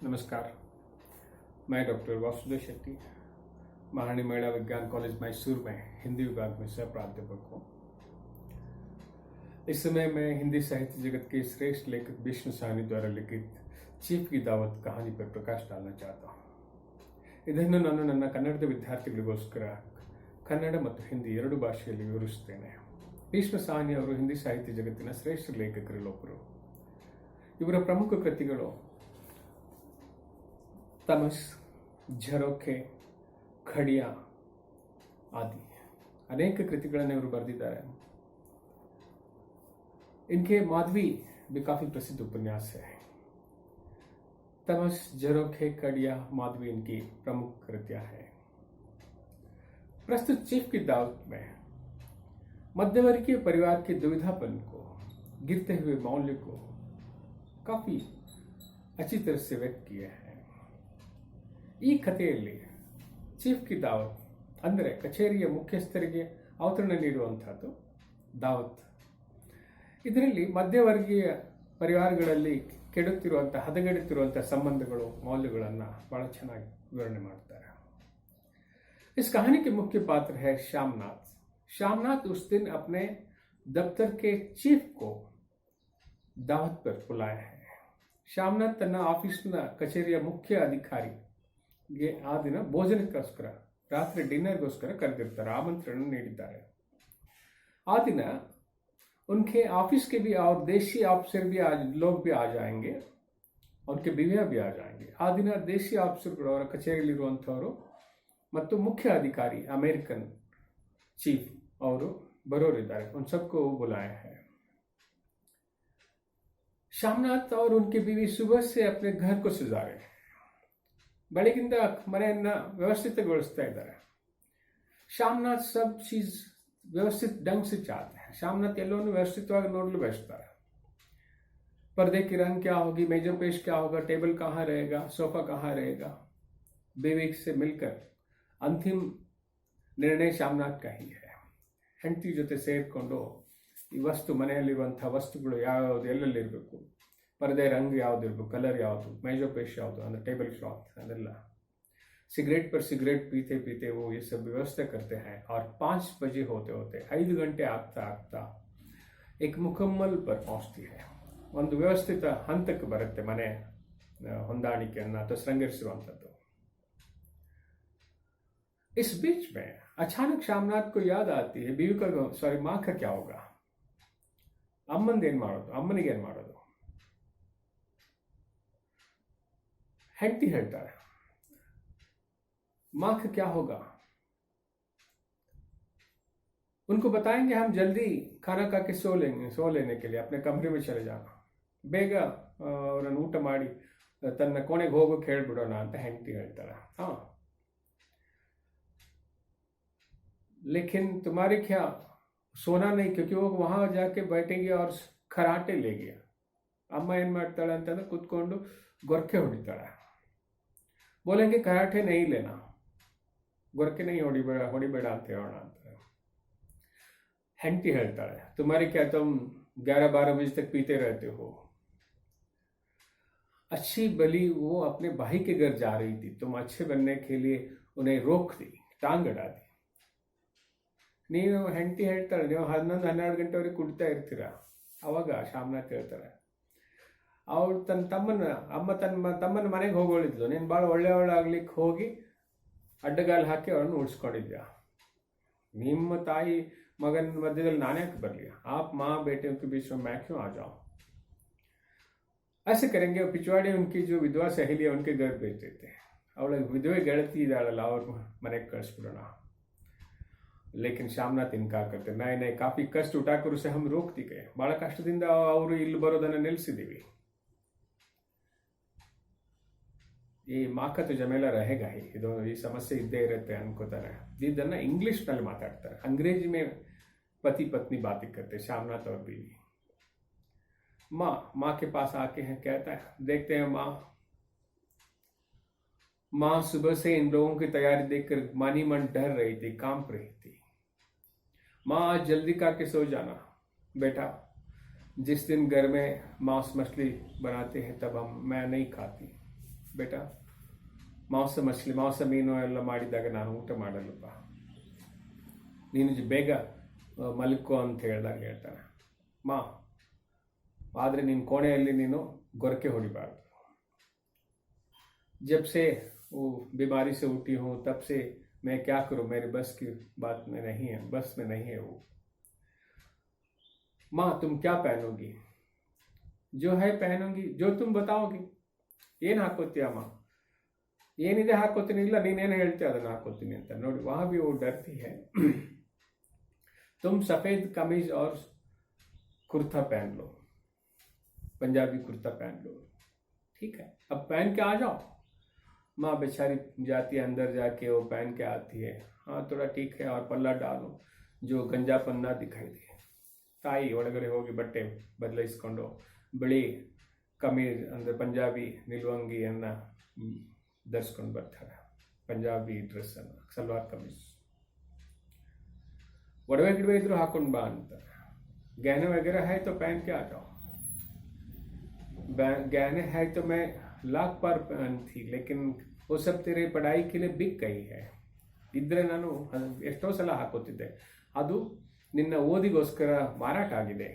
नमस्कार। मैं डॉक्टर वासुदेव शेट्टी, महारानी महिला विज्ञान कॉलेज मैसूर में हिंदी विभाग में सह प्राध्यापक हूँ। इस समय मैं हिंदी साहित्य जगत के श्रेष्ठ लेखक विष्णु साहनी द्वारा लिखित चीफ की दावत कहानी पर प्रकाश डालना चाहता हूँ। ಇದನ್ನು ನಾನು ನನ್ನ ಕನ್ನಡದ ವಿದ್ಯಾರ್ಥಿಗಳಿಗೋಸ್ಕರ ಕನ್ನಡ ಮತ್ತು ಹಿಂದಿ ಎರಡು ಭಾಷೆಯಲ್ಲಿ ವಿವರಿಸುತ್ತೇನೆ. ವಿಷ್ಣು ಸಾಹನಿ ಅವರು ಹಿಂದಿ ಸಾಹಿತ್ಯ ಜಗತ್ತಿನ ಶ್ರೇಷ್ಠ ಲೇಖಕರಲ್ಲೊಬ್ಬರು. ಇವರ ಪ್ರಮುಖ ಕೃತಿಗಳು ತಮಸ್, ಝರೋಖೆ, ಖಡಿಯಾ आदि अनेक कृतिಗಳನ್ನು इವರು बರೆದಿದ್ದಾರೆ. इनके माधवी भी काफी प्रसिद्ध उपन्यास है. तमस, झरोखे, खड़िया, माधवी इनकी प्रमुख कृतियां हैं. प्रस्तुत चीफ की दावत में मध्यवर्गीय परिवार के दुविधापन को, गिरते हुए मौल्य को काफी अच्छी तरह से व्यक्त किए हैं. ಈ ಕಥೆಯಲ್ಲಿ ಚೀಫ್ ಕಿ ದಾವತ್ ಅಂದರೆ ಕಚೇರಿಯ ಮುಖ್ಯಸ್ಥರಿಗೆ ಔತಣ ನೀಡುವಂತಹದ್ದು ದಾವತ್. ಇದರಲ್ಲಿ ಮಧ್ಯವರ್ಗೀಯ ಪರಿವಾರಗಳಲ್ಲಿ ಕೆಡುತ್ತಿರುವಂತಹ ಹದಗೆಡುತ್ತಿರುವಂತಹ ಸಂಬಂಧಗಳು, ಮೌಲ್ಯಗಳನ್ನು ಬಹಳ ಚೆನ್ನಾಗಿ ವಿವರಣೆ ಮಾಡ್ತಾರೆ. इस कहानी के मुख्य पात्र है श्यामनाथ. श्यामनाथ उस दिन अपने दफ्तर के चीफ को दावत पर बुलाए हैं. श्यामनाथ ತನ್ನ ಆಫೀಸ್ನ ಕಚೇರಿಯ ಮುಖ್ಯ ಅಧಿಕಾರಿಗೆ ಆ ದಿನ ಭೋಜನಕ್ಕೋಸ್ಕರ, ರಾತ್ರಿ ಡಿನ್ನರ್ಗೋಸ್ಕರ ಕರೆದಿರ್ತಾರೆ, ಆಮಂತ್ರಣ ನೀಡಿದ್ದಾರೆ. आ दिन उनके ऑफिस के भी और देशी ऑफिसर भी लोग भी आ जाएंगे, उनके बीवियां भी आ जाएंगे. आ दिन देशी ಆಫೀಸರ್ಗಳು ಅವರ ಕಚೇರಿಯಲ್ಲಿರುವಂಥವರು ಮತ್ತು ಮುಖ್ಯ ಅಧಿಕಾರಿ अमेरिकन चीफ ಅವರು ಬರೋರಿದ್ದಾರೆ. उन सबको बुलाए हैं. श्यामनाथ और उनकी बीवी सुबह से अपने घर को सजा रहे हैं. ಬೆಳಗಿಂದ ಮನೆಯನ್ನ ವ್ಯವಸ್ಥಿತಗೊಳಿಸ್ತಾ ಇದ್ದಾರೆ. श्यामनाथ सब चीज व्यवस्थित ढंग से चाहते हैं. श्यामनाथ ಎಲ್ಲವನ್ನು ವ್ಯವಸ್ಥಿತವಾಗಿ ನೋಡಲು ಬಯಸ್ತಾರೆ. पर्दे की रंग क्या होगी, मेजो पेश क्या होगा, टेबल कहाँ रहेगा, सोफा कहाँ रहेगा. बीवी से मिलकर अंतिम निर्णय श्यामनाथ का ही है. ಹೆಂಡತಿ ಜೊತೆ ಸೇರಿಕೊಂಡು ಈ ವಸ್ತು, ಮನೆಯಲ್ಲಿರುವಂತಹ ವಸ್ತುಗಳು ಯಾವ್ಯಾವುದು, ಎಲ್ಲೆಲ್ಲಿರಬೇಕು, पर्दे रंग याव्दिरಬೇಕು, कलर याವುದು, मेजो पेश याವುದು ಅಂದ್ರೆ टेबल क्लॉथ, ಅದೆಲ್ಲ. सिगरेट पर सिगरेट पीते पीते वो ये सब व्यवस्था करते हैं. और 5 बजे होते होते 5 ಗಂಟೆ ಆಗ್ತಾ ಆಗ್ತಾ एक मुकम्मल पर पहुंचती है. ಒಂದು ವ್ಯವಸ್ಥಿತ ಹಂತಕ್ಕೆ ಬರುತ್ತೆ ಮನೆ ಹೊಂದಾಣಿಕೆಯನ್ನು ಅಥವಾ ಶೃಂಗರಿಸುವಂಥದ್ದು. इस बीच में अचानक श्यामनाथ को याद आती है बीवी का, सॉरी माँ का क्या होगा, ಅಮ್ಮನಿಗೆ ಏನು ಮಾಡೋದು. ಹೆಂಡತಿ ಹೇಳ್ತಾರೆ, माँ का क्या होगा, उनको बताएंगे हम जल्दी खाना खा के सो लेने के लिए अपने कमरे में चले जाना, ಬೇಗ ಅವರನ್ನು ಊಟ ಮಾಡಿ ತನ್ನ ಕೋಣೆಗೆ ಹೋಗೋಕೆ ಹೇಳ್ಬಿಡೋಣ ಅಂತ ಹೆಂಡತಿ ಹೇಳ್ತಾರೆ. हाँ, लेकिन तुम्हारे क्या सोना नहीं, क्योंकि वो वहां जाके बैठेंगे और खराटे लेगी. ಅಮ್ಮ ಏನ್ ಮಾಡ್ತಾಳೆ ಅಂತಂದ್ರೆ ಕುತ್ಕೊಂಡು ಗೊರಕೆ ಹೊಡಿತಾಳೆ. बोलेंगे कराटे नहीं लेना, ಗೊರಕೆ नहीं ಹೊಡಿಬೇಡ ಅಂತ ಹೇಳೋಣ ಅಂತ. ಹೆಂಡತಿ ಹೇಳ್ತಾಳೆ, तुम्हारे क्या तुम 11-12 बजे तक पीते रहते हो. अच्छी भली वो अपने भाई के घर जा रही थी, तुम अच्छे बनने के लिए उन्हें रोक दी, टांग अड़ा दी. ನೀವು ಹೆಂಡತಿ ಹೇಳ್ತಾಳೆ, ನೀವು 11-12 ಗಂಟೆವರೆಗೆ ಕುಡಿತಾ ಇರ್ತೀರಾ. ಅವಾಗ ಶ್ಯಾಮನಾಥ್ ಹೇಳ್ತಾರೆ, ಅವಳು ತನ್ನ ತಮ್ಮನ ಮನೆಗೆ ಹೋಗೋಳಿದ್ಲು, ನೀನು ಭಾಳ ಒಳ್ಳೆಯವಳಾಗ್ಲಿಕ್ಕೆ ಹೋಗಿ ಅಡ್ಡಗಾಲು ಹಾಕಿ ಅವಳನ್ನು ಉಳಿಸ್ಕೊಂಡಿದ್ಯಾ. ನಿಮ್ಮ ತಾಯಿ ಮಗನ ಮಧ್ಯದಲ್ಲಿ ನಾನೇ ಬರಲಿ. आप माँ बेटे के बीच में मैं क्यों आ जाऊं. ऐसे करेंगे. पिछवाड़ी उनकी जो विधवा सहेली है उनके घर भेज देते हैं. ಅವಳ ವಿಧವೆ ಗೆಳತಿ ಇದ್ದಾಳಲ್ಲ, ಅವ್ರ ಮನೆಗೆ ಕಳಿಸ್ಬಿಡೋಣ. लेकिन श्यामनाथ इनकार करते, नहीं काफी कष्ट उठाकर उसे हम रोक दी गए, ಬಹಳ ಕಷ್ಟದಿಂದ ಅವರು ಇಲ್ಲಿ ಬರೋದನ್ನ ನಿಲ್ಲಿಸಿದೀವಿ. ಈ ಮಾಕ तो ಜಮೇಲ रहेगा ही, ಇದು ಈ ಸಮಸ್ಯೆ ಇದ್ದೇ ಇರುತ್ತೆ ಅನ್ಕೋತಾರೆ. ಇದನ್ನ इंग्लिश ನಲ್ಲಿ ಮಾತಾಡ್ತಾರೆ. अंग्रेजी में पति पत्नी बातें करते श्यामनाथ और बीवी. माँ के पास आके हैं, कहता है, देखते हैं माँ सुबह से इन लोगों की तैयारी देखकर मानी मन डर रही थी, कांप रही थी. माँ आज जल्दी करके सो जाना बेटा, जिस दिन घर में मांस मछली बनाते हैं तब मैं नहीं खाती. ಬೇಟ, ಮಾಂಸ ಮೀನು ಎಲ್ಲ ಮಾಡಿದಾಗ ನಾನು ಊಟ ಮಾಡಲ್ಲಪ್ಪ, ನೀನು ಬೇಗ ಮಲ್ಕೋ ಅಂತ ಹೇಳಿದಾಗ ಹೇಳ್ತಾನೆ, ಆದರೆ ನಿನ್ನ ಕೋಣೆಯಲ್ಲಿ ನೀನು ಗೊರಕೆ ಹೊಡಿಬಾರ್ದು. जब से वो बीमारी से उठी हूँ तब से मैं क्या करूँ, मेरे बस की बात में नहीं है, बस में नहीं है वो. माँ तुम क्या पहनोगी, जो है पहनूंगी, जो तुम बताओगी. ಏನು ಹಾಕೋತೀಯ ಅಮ್ಮ, ಏನಿದೆ ಹಾಕೋತೀನಿ, ಇಲ್ಲ ನೀನೇನು ಹೇಳ್ತೀಯ ಅದನ್ನು ಹಾಕೋತೀನಿ ಅಂತ. ನೋಡಿ, वहाँ भी वो डरती है. तुम सफ़ेद कमीज और कुर्ता पहन लो, पंजाबी कुर्ता पहन लो, ठीक है, अब पहन के आ जाओ. माँ बेचारी जाती है अंदर, जाके वो पहन के आती है. हाँ थोड़ा ठीक है, और पल्ला डालो जो गंजा पन्ना दिखाई दे. ತಾಯಿ ಒಳಗಡೆ ಹೋಗಿ ಬಟ್ಟೆ ಬದಲಾಯಿಸ್ಕೊಂಡು ಬಿಳಿ ಕಮೀಜ್ ಅಂದರೆ ಪಂಜಾಬಿ ನಿಲುವಂಗಿಯನ್ನು ಧರಿಸ್ಕೊಂಡು ಬರ್ತಾರೆ, ಪಂಜಾಬಿ ಡ್ರೆಸ್ಸನ್ನು, ಸಲ್ವಾರ್ ಕಮೀಜ್. ಒಡವೆ ಗಿಡವೆ ಇದ್ರು ಹಾಕೊಂಡು ಬಾ ಅಂತಾರೆ. गहने वगैरह है तो पहन के आ जाओ. गहने है तो मैं लाख बार पहन थी, लेकिन वो सब तेरे पढ़ाई के लिए बिक गई है. ಇದ್ರೆ ನಾನು ಎಷ್ಟೋ ಸಲ ಹಾಕೋತಿದ್ದೆ, ಅದು ನಿನ್ನ ಓದಿಗೋಸ್ಕರ ಮಾರಾಟ ಆಗಿದೆ.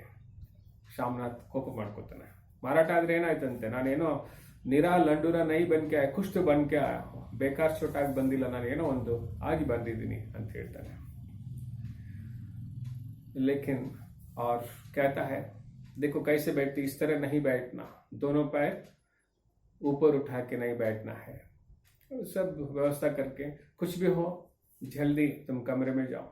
ಶಾಮನಾಥ್ ಕೋಪ ಮಾಡ್ಕೋತಾನೆ. ಮಾರಾಟ ಆದರೆ ಏನಾಯ್ತಂತೆ, ನಾನೇನೋ ನಿರಾ ಲಂಡೂರ ನೈ ಬನ್ಕೆ ಕುಷ್ಟು ಬನ್ಕೆ ಬೇಕಾರ್ ಚೋಟಾಗಿ ಬಂದಿಲ್ಲ, ನಾನೇನೋ ಒಂದು ಆಗಿ ಬಂದಿದ್ದೀನಿ ಅಂತ ಹೇಳ್ತಾನೆ. लेकिन और कहता है, देखो कैसे बैठती, इस तरह नहीं बैठना, दोनों पैर ऊपर उठा के नहीं बैठना है. सब व्यवस्था करके कुछ भी हो जल्दी तुम कमरे में जाओ.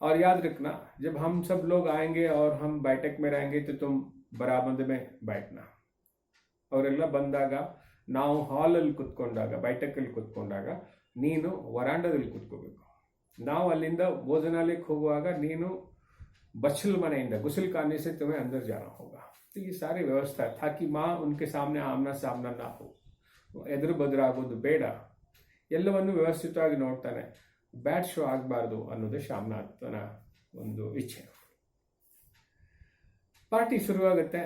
और याद रखना, जब हम सब लोग आएंगे और हम बैठक में रहेंगे तो तुम बरामद में बैठना. ಅವರೆಲ್ಲ ಬಂದಾಗ ನಾವು ಹಾಲಲ್ಲಿ ಕುತ್ಕೊಂಡಾಗ, बैठकಲ್ಲಿ ಕುತ್ಕೊಂಡಾಗ ನೀನು ವರಾಂಡದಲ್ಲಿ ಕುತ್ಕೋಬೇಕು. ನಾವು ಅಲ್ಲಿಂದ ಭೋಜನಾಲಯಕ್ಕೆ ಹೋಗುವಾಗ ನೀನು बचल मनेंदा गुसल खाने से तुम्हें अंदर जाना होगा. तो ये सारी व्यवस्था है ताकि माँ उनके सामने आमना सामना ना हो, ಎದುರು ಬದುರಾಗೋದು ಬೇಡ, ಎಲ್ಲವನ್ನು ವ್ಯವಸ್ಥಿತವಾಗಿ ನೋಡ್ತಾನೆ. ಬ್ಯಾಡ್ ಶೋ ಆಗಬಾರ್ದು ಅನ್ನೋದು ಶಾಮನಾಥನ ಒಂದು ಇಚ್ಛೆ. ಪಾರ್ಟಿ ಶುರುವಾಗುತ್ತೆ.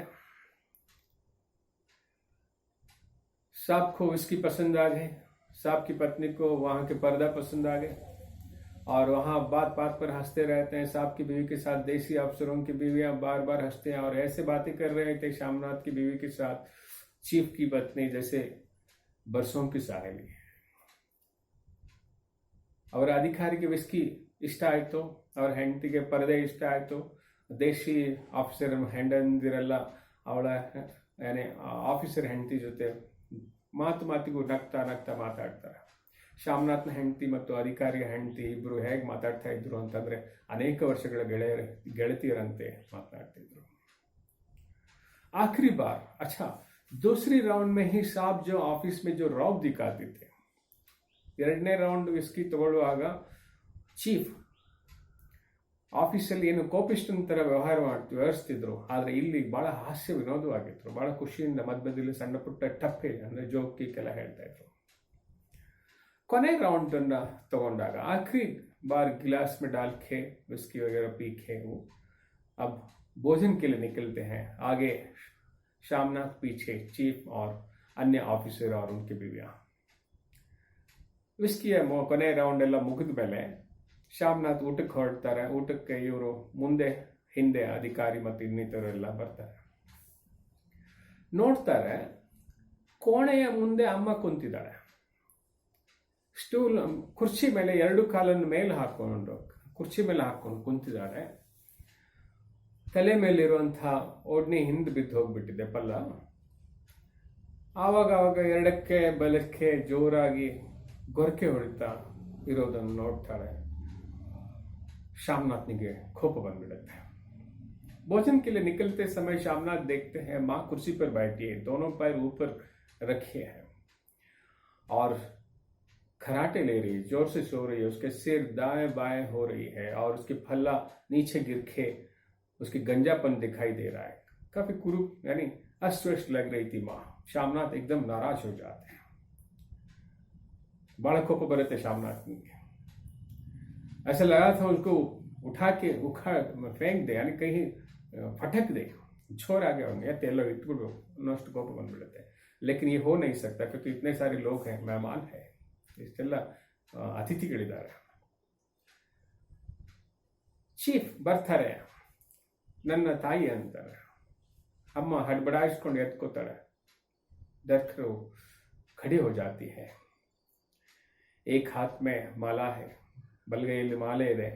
साहब को विस्की पसंद आ गए, साहब की पत्नी को वहाँ के पर्दा पसंद आ गए, और वहाँ बात बात पर हंसते रहते हैं. साहब की बीवी के साथ देसी अफसरों की बीवियां बार बार हंसते हैं और ऐसे बातें कर रहे थे शामनाथ की बीवी के साथ, चीफ की पत्नी जैसे बरसों की सहेली. ಅವರ ಅಧಿಕಾರಿಗೆ ವಿಸ್ಕಿ ಇಷ್ಟ ಆಯಿತು, ಅವರ ಹೆಂಡತಿಗೆ ಪರದೆ ಇಷ್ಟ ಆಯಿತು. ದೇಶಿ ಆಫೀಸರ್ ಹೆಂಡಂದಿರೆಲ್ಲ ಅವಳ ಆಫೀಸರ್ ಹೆಂಡತಿ ಜೊತೆ ಮಾತಿಗೂ ನಗ್ತಾ ನಗ್ತಾ ಮಾತಾಡ್ತಾರೆ. ಶಾಮನಾಥ್ನ ಹೆಂಡತಿ ಮತ್ತು ಅಧಿಕಾರಿಯ ಹೆಂಡತಿ ಇಬ್ಬರು ಹೇಗೆ ಮಾತಾಡ್ತಾ ಇದ್ರು ಅಂತಂದರೆ ಅನೇಕ ವರ್ಷಗಳ ಗೆಳತಿಯರಂತೆ ಮಾತನಾಡ್ತಿದ್ರು. आखिरी बार, अच्छा दूसरी राउंड में ही साहब जो ऑफिस में जो रौब दिखाते थे, ಎರಡನೇ ರೌಂಡ್ ವಿಸ್ಕಿ ತಗೊಳ್ಳುವಾಗ ಚೀಫ್ ಆಫೀಸಲ್ಲಿ ಏನು ಕೋಪಿಸ್ಟನ್ ಥರ ವ್ಯವಹರಿಸ್ತಿದ್ರು, ಆದರೆ ಇಲ್ಲಿ ಭಾಳ ಹಾಸ್ಯ ವಿನೋದವಾಗಿದ್ರು. ಭಾಳ ಖುಷಿಯಿಂದ ಮಧ್ಯದಲ್ಲಿ ಸಣ್ಣ ಪುಟ್ಟ ಟಪ್ಪೆ ಅಂದರೆ ಜೋಕಿಗೆಲ್ಲ ಹೇಳ್ತಾ ಇದ್ರು. ಕೊನೆ राउंड तಗೊಂಡಾಗ आखिरी बार गिलास में डाल के विस्की वगैरह पी के वो अब भोजन के लिए निकलते हैं. आगे शामनाथ, पीछे चीफ और अन्य ऑफिसर और उनकी बीवियां. ವಿಸ್ಕಿಯ ಕೊನೆ ರೌಂಡ್ ಎಲ್ಲ ಮುಗಿದ ಮೇಲೆ ಶಾಮನಾಥ್ ಊಟಕ್ಕೆ ಹೊರಡ್ತಾರೆ. ಊಟಕ್ಕೆ ಇವರು ಮುಂದೆ ಹಿಂದೆ ಅಧಿಕಾರಿ ಮತ್ತು ಇನ್ನಿತರೆಲ್ಲ ಬರ್ತಾರೆ. ನೋಡ್ತಾರೆ, ಕೋಣೆಯ ಮುಂದೆ ಅಮ್ಮ ಕುಂತಿದ್ದಾಳೆ. ಸ್ಟೂಲ್ ಕುರ್ಚಿ ಮೇಲೆ ಎರಡು ಕಾಲನ್ನು ಮೇಲೆ ಹಾಕೊಂಡು ಕುರ್ಚಿ ಮೇಲೆ ಹಾಕೊಂಡು ಕುಂತಿದ್ದಾಳೆ. ತಲೆ ಮೇಲಿರುವಂತಹ ಓಡ್ನಿ ಹಿಂದೆ ಬಿದ್ದು ಹೋಗ್ಬಿಟ್ಟಿದೆ ಪಲ್ಲ. ಆವಾಗ ಎರಡಕ್ಕೆ ಬಲಕ್ಕೆ ಜೋರಾಗಿ ಗೊರಕೆ ಹೊಡಿತಾ ಇರೋದನ್ನು ನೋಡ್ತಾಳೆ. शामनाथನಿಗೆ ಕೋಪ ಬಂದ್ಬಿಡುತ್ತೆ. भोजन के लिए निकलते समय शामनाथ देखते हैं माँ कुर्सी पर बैठी है, दोनों पैर ऊपर रखे हैं और खराटे ले रही है, जोर से सो रही है. उसके सिर दाएं बाएं हो रही है और उसकी फल्ला नीचे गिर के उसकी गंजापन दिखाई दे रहा है. काफी कुरूप यानी अस्त व्यस्त लग रही थी माँ. शामनाथ एकदम नाराज हो जाते हैं. बड़ा कोप बरते शामनाथ ने. ऐसा लगा था उसको उठा के फेंक दे, यानी कहीं फटक दे, छोर आगे होंगे तेल इट्बिಡ್ಬೇಕು ಅನ್ನೋಷ್ಟು ಕೋಪ ಬಂದ್ಬಿಡುತ್ತೆ. लेकिन ये हो नहीं सकता क्योंकि इतने सारे लोग हैं, मेहमान हैं, ಇಷ್ಟೆಲ್ಲ ಅತಿಥಿಗಳಿದ್ದಾರೆ. ಚೀಫ್ ಬರ್ತಾರೆ, ನನ್ನ ತಾಯಿ ಅಂತಾರೆ. ಅಮ್ಮ ಹಡ್ಬಡಾಯಿಸ್ಕೊಂಡು ಎತ್ಕೋತಾಳೆ. डरकर खड़ी हो जाती है. एक हाथ में माला है, ಬಲಗೈಯಲ್ಲಿ ಮಾಲೆ ಇದೆ,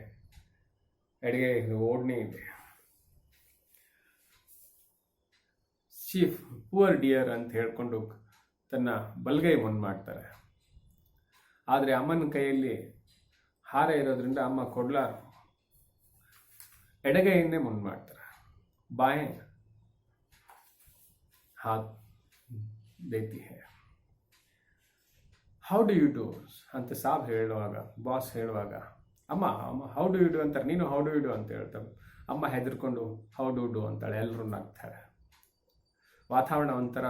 ಎಡಗೈಯಲ್ಲಿ ಓಡ್ನಿ ಇದೆ. ಚೀಫ್ ಪುವರ್ ಡಿಯರ್ ಅಂತ ಹೇಳ್ಕೊಂಡು ತನ್ನ ಬಲಗೈ ಮುಂದೆ ಮಾಡ್ತಾರೆ. ಆದರೆ ಅಮ್ಮನ ಕೈಯಲ್ಲಿ ಹಾರ ಇರೋದ್ರಿಂದ ಅಮ್ಮ ಕೊಡ್ಲಾರು, ಎಡಗೈಯನ್ನೇ ಮುಂದೆ ಮಾಡ್ತಾರೆ. ಬಾಯ್ ಹಾತ್ ದೇತಿ ಹೈ. ಹೌ ಡು ಯು ಡೂ ಅಂತ ಸಾಬ್ ಹೇಳುವಾಗ, ಬಾಸ್ ಹೇಳುವಾಗ ಅಮ್ಮ ಹೌ ಡು ಯು ಡೂ ಅಂತಾರೆ. ನೀನು ಹೌ ಡು ಯು ಡೂ ಅಂತ ಹೇಳ್ತಾರೆ. ಅಮ್ಮ ಹೆದರ್ಕೊಂಡು ಹೌ ಡು ಡೂ ಅಂತಾಳೆ. ಎಲ್ಲರೂ ನಗ್ತಾರೆ. ವಾತಾವರಣ ಒಂಥರ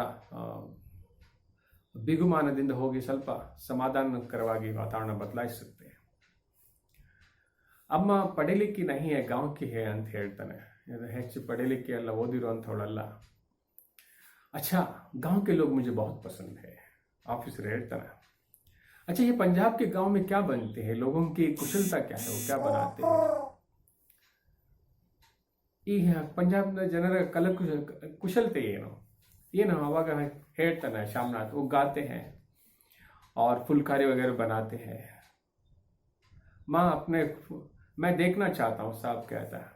ಬಿಗುಮಾನದಿಂದ ಹೋಗಿ ಸ್ವಲ್ಪ ಸಮಾಧಾನಕರವಾಗಿ ವಾತಾವರಣ ಬದಲಾಯಿಸುತ್ತೆ. ಅಮ್ಮ ಪಡೀಲಿಕ್ಕೆ ನಹಿ ಹೈ ಗಾಂವ್ ಕಿ ಹೈ ಅಂತ ಹೇಳ್ತಾನೆ. ಹೆಚ್ಚು ಪಡೀಲಿಕ್ಕೆ ಎಲ್ಲ ಓದಿರುವಂಥವಳಲ್ಲ. अच्छा गांव के लोग मुझे बहुत पसंद है, ऑफिसर ಹೇಳ್ತಾನೆ. अच्छा ये पंजाब के गांव में क्या बनते हैं, लोगों की कुशलता क्या है, वो क्या बनाते हैं? ಈ ಪಂಜಾಬ್ನ ಜನರ ಕುಶಲತೆ ಏನು ಅವಾಗ ಹೇಳ್ತಾನೆ ಶಾಮನಾಥ್. वो गाते हैं और फुलकारी वगैरह बनाते हैं. माँ अपने मैं देखना चाहता हूँ, साहब कहता है.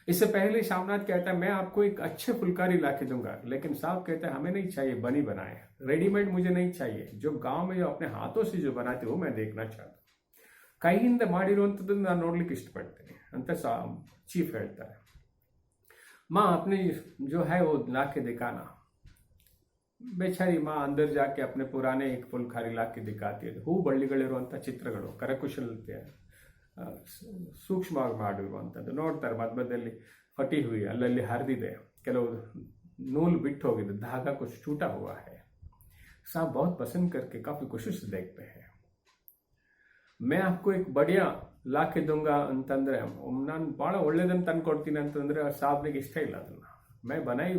इससे पहले शामनाथ कहता है मैं आपको एक अच्छे फुलकारी ला के दूंगा, लेकिन साहब कहता है हमें नहीं चाहिए बनी बनाए, रेडीमेड मुझे नहीं चाहिए, जो गांव में जो अपने हाथों से जो बनाते वो मैं देखना चाहता हूँ, ಕೈಯಿಂದ ಮಾಡಿರುವಂಥದ್ದನ್ನು ನಾನು ನೋಡ್ಲಿಕ್ಕೆ ಇಷ್ಟಪಡ್ತೀನಿ ಅಂತ ಚೀಫ್ ಹೇಳ್ತಾರೆ. माँ अपने जो है वो ला के दिखाना. बेचारी माँ अंदर जाके अपने पुराने एक फुलकारी ला के दिखाती है. ಹೂ ಬಳ್ಳಿಗಳಿರುವಂಥ ಚಿತ್ರಗಳು, ಕರಕುಶಲತೆ ಸೂಕ್ಷ್ಮವಾಗಿ ಮಾಡಿರುವಂಥದ್ದು ನೋಡ್ತಾರೆ. ಮಧ್ಯದಲ್ಲಿ ಫಟಿ ಹುಯಿ ಅಲ್ಲಲ್ಲಿ ಹರಿದಿದೆ, ಕೆಲವು नूल बिट होगी, धागा कुछ टूटा हुआ है. साहब बहुत पसंद करके काफ़ी कोशिश से देखते हैं. मैं आपको एक बढ़िया ला के दूंगा ಅಂತಂದರೆ ನಾನು ಭಾಳ ಒಳ್ಳೇದನ್ನು ತಂದು ಕೊಡ್ತೀನಿ ಅಂತಂದರೆ ಸಾಬ್ನಿಗೆ ಇಷ್ಟ ಇಲ್ಲ ಅದನ್ನು. मैं बनाई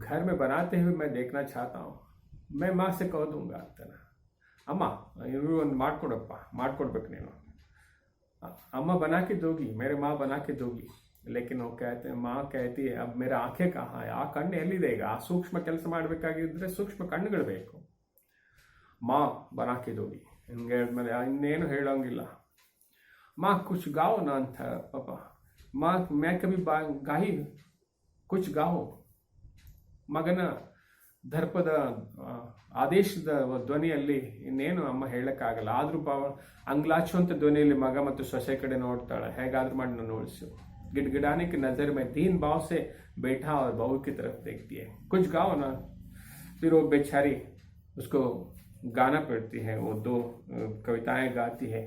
घर में बनाते हुए मैं देखना चाहता हूँ, मैं माँ से कह दूंगा ಅಂತಾನೆ. ಅಮ್ಮ ಇವು ಒಂದು ಮಾಡ್ಕೊಡ್ಬೇಕು ನೀನು. अम्मा बना के दोगी, मेरे माँ बना के दोगी. लेकिन वो कहते हैं, माँ कहती है अब मेरा आंखें कहाँ है, ಆ ಕಣ್ಣು ಎಲ್ಲಿದೆಗ, ಆ ಸೂಕ್ಷ್ಮ ಕೆಲಸ ಮಾಡಬೇಕಾಗಿದ್ರೆ ಸೂಕ್ಷ್ಮ ಕಣ್ಣುಗಳು ಬೇಕು. माँ बना के दोगी ಹಿಂಗೆ ಹೇಳಿದ್ಮೇಲೆ ಇನ್ನೇನು ಹೇಳೋಂಗಿಲ್ಲ. माँ कुछ गाओ ना ಅಂತ ಪಾಪ. माँ मैं कभी गाई कुछ गाओ. ಮಗನ ದರ್ಪದ ಆದೇಶದ ಧ್ವನಿಯಲ್ಲಿ ಇನ್ನೇನು ಅಮ್ಮ ಹೇಳಕ್ಕಾಗಲ್ಲ. ಆದ್ರೂ ಅಂಗ್ಲಾಚುವಂತ ಧ್ವನಿಯಲ್ಲಿ ಮಗ ಮತ್ತು ಸೊಸೆ ಕಡೆ ನೋಡ್ತಾಳೆ. ಹೇಗಾದ್ರೂ ಮಾಡಿ ನಾನು ಉಳಿಸು. गिड़गिड़ाने की नजर में दीन भाव से बैठा और बहू की तरफ देखती है. कुछ गाओ ना. फिर वो बेचारी उसको गाना पड़ती है. वो 2 कविताएं गाती है,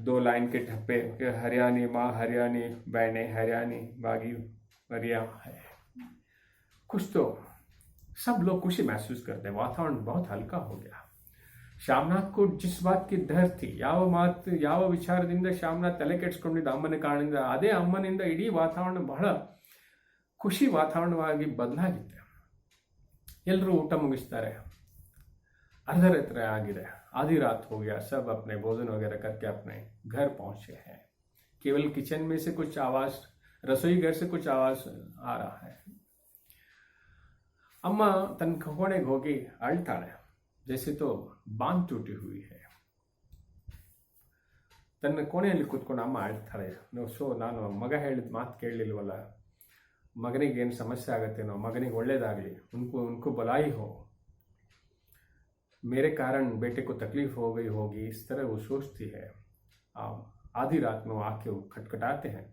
2 लाइन के ठप्पे के. हरियाणी माँ हरियाणी बहने हरियाणी बागी मरिया है. कुछ तो सब लोग खुशी महसूस करते हैं. वातावरण बहुत हल्का हो गया. ಶಾಮನಾಥ್ को जिस बात की डर थी, ಯಾವ ವಿಚಾರದಿಂದ ಶಾಮನಾಥ್ ತಲೆ ಕೆಡಿಸ್ಕೊಂಡಿದ್ದ ಅಮ್ಮನ ಕಾರಣದಿಂದ, ಅದೇ ಅಮ್ಮನಿಂದ ಇಡೀ ವಾತಾವರಣ ಬಹಳ ಖುಷಿ ವಾತಾವರಣವಾಗಿ ಬದಲಾಗಿದೆ. ಎಲ್ಲರೂ ಊಟ ಮುಗಿಸ್ತಾರೆ. अर्धरात्रि आಗಿದೆ. आधी रात हो गया. सब अपने भोजन वगैरह करके अपने घर पहुंचे हैं. केवल किचन में से कुछ आवाज, रसोई घर से कुछ आवाज आ रहा है. अम्मा तन कोणेಗೆ ಹೋಗಿ ಅಳ್ತಾಳೆ. जैसे तो बांध टूटी हुई है. ತನ್ನ ಕೋಣೆಯಲ್ಲಿ ಕೂತ್ಕೊಂಡು ಅಮ್ಮ ಅಳ್ತಾಳೆ. ನಾನು ಮಗ ಹೇಳಿದ ಮಾತು ಕೇಳಲಿಲ್ವಲ್ಲ, ಮಗನಿಗೆ ಏನು ಸಮಸ್ಯೆ ಆಗತ್ತೇನೋ, ಮಗನಿಗೆ ಒಳ್ಳೇದಾಗಲಿ, उनको भलाई हो, मेरे कारण बेटे को तकलीफ हो गई होगी, इस तरह वो सोचती है. आधी रात में आके वो खटखटाते हैं.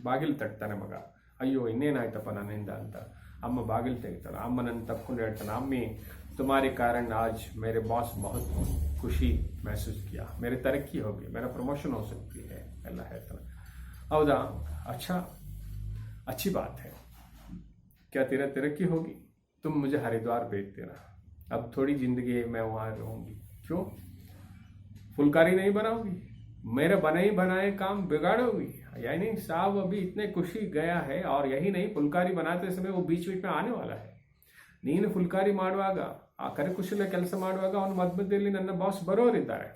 ಬಾಗಿಲು ತಟ್ತಾನೆ ಮಗ. ಅಯ್ಯೋ ಇನ್ನೇನಾಯ್ತಪ್ಪ ನನ್ನಿಂದ ಅಂತ ಅಮ್ಮ ಬಾಗಿಲು ತೆಗಿತಾಳೆ. ಅಮ್ಮನನ್ನು ತಪ್ಕೊಂಡು ಹೇಳ್ತಾನೆ, ಅಮ್ಮಿ तुम्हारे कारण आज मेरे बॉस बहुत खुशी महसूस किया, मेरी तरक्की होगी, मेरा प्रमोशन हो सकती है ಎಲ್ಲ ಹೇಳ್ತಾನೆ. ಹೌದಾ, अच्छा अच्छी बात है. क्या तेरा तरक्की होगी? तुम मुझे हरिद्वार भेज देना. अब थोड़ी जिंदगी मैं वहाँ रहूँगी. क्यों? फुलकारी नहीं बनाओगी? मेरे बनाए काम बिगाड़ोगी? यानी साहब अभी इतने खुशी गया है, और यही नहीं, फुलकारी बनाते समय वो बीच में आने वाला है. ನೀನು ಫುಲ್ಕಾರಿ ಮಾಡುವಾಗ, ಆ ಕರಕುಶಲ ಕೆಲಸ ಮಾಡುವಾಗ ಅವನ ಮಧ್ಯದಲ್ಲಿ ನನ್ನ ಬಾಸ್ ಬರೋರಿದ್ದಾರೆ.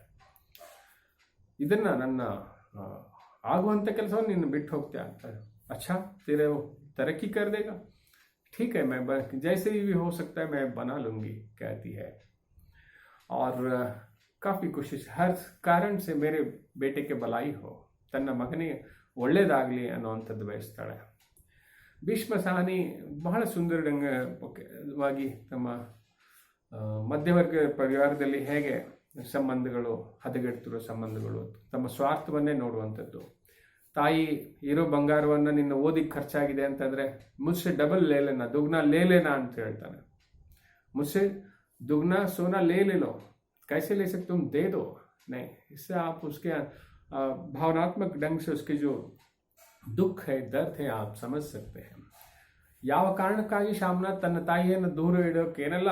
ಇದನ್ನ ನನ್ನ ಆಗುವಂಥ ಕೆಲಸವನ್ನು ನೀನು ಬಿಟ್ಟು ಹೋಗ್ತೀಯ ಅಂತ. अच्छा तेरे वो तरक्की कर देगा, ठीक है मैं जैसे भी हो सकता है मैं बना लूंगी, कहती है. और काफ़ी कोशिश हर कारण से मेरे बेटे के भलाई हो, ತನ್ನ ಮಗನಿಗೆ ಒಳ್ಳೇದಾಗಲಿ ಅನ್ನೋವಂಥದ್ದು ಬಯಸ್ತಾಳೆ. ಭೀಷ್ಮ ಸಹನಿ ಬಹಳ ಸುಂದರವಾಗಿ ತಮ್ಮ ಮಧ್ಯವರ್ಗ ಪರಿವಾರದಲ್ಲಿ ಹೇಗೆ ಸಂಬಂಧಗಳು ಹದಗೆಡ್ತಿರೋ ಸಂಬಂಧಗಳು, ತಮ್ಮ ಸ್ವಾರ್ಥವನ್ನೇ ನೋಡುವಂಥದ್ದು. ತಾಯಿ ಇರೋ ಬಂಗಾರವನ್ನು ನಿನ್ನ ಓದಿಗೆ ಖರ್ಚಾಗಿದೆ ಅಂತಂದರೆ ಮುಸ್ಸೆ ಡಬಲ್ ಲೇಲೇನಾ, ದುಗ್ನಾ ಲೇಲೇನಾ ಅಂತ ಹೇಳ್ತಾನೆ. ಮುಸ್ಸೆ दुगना सोना ले लो, कैसे ले सकते तुम दे दो. नहीं, इससे आप उसके भावनात्मक ढंग से उसके जो दुख है, दर्द है, आप समझ सकते हैं. ಯಾವ ಕಾರಣಕ್ಕಾಗಿ ಶಾಮನಾಥ್ ತನ್ನ ತಾಯಿಯನ್ನು ದೂರ ಇಡೋಕೆ ಏನೆಲ್ಲ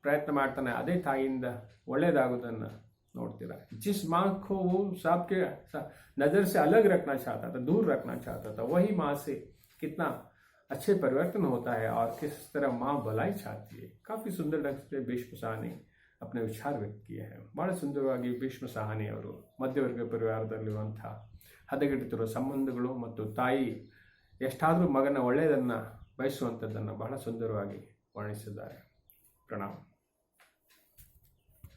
ಪ್ರಯತ್ನ ಮಾಡ್ತಾನೆ, ಅದೇ ತಾಯಿಯಿಂದ ಒಳ್ಳೇದಾಗೋದನ್ನು ನೋಡ್ತೀರಾ. जिस माँ को वो सबके नज़र से अलग रखना चाहता था, दूर रखना चाहता था, वही माँ से कितना अच्छे परिवर्तन होता है और किस तरह माँ भलाई चाहती है. काफ़ी सुंदर ढंग से ಭೀಷ್ಮ ಸಹನಿ अपने ವಿಚಾರ ವ್ಯಕ್ತ किए हैं. ಭಾಳ ಸುಂದರವಾಗಿ ಭೀಷ್ಮ ಸಹನಿ ಅವರು ಮಧ್ಯವರ್ಗ ಪರಿವಾರದಲ್ಲಿರುವಂಥ ಹದಗೆಡುತ್ತಿರುವ ಸಂಬಂಧಗಳು ಮತ್ತು ತಾಯಿ ಎಷ್ಟಾದರೂ ಮಗನ ಒಳ್ಳೆಯದನ್ನು ಬಯಸುವಂಥದ್ದನ್ನು ಬಹಳ ಸುಂದರವಾಗಿ ವರ್ಣಿಸಿದ್ದಾರೆ. ಪ್ರಣಾಮ.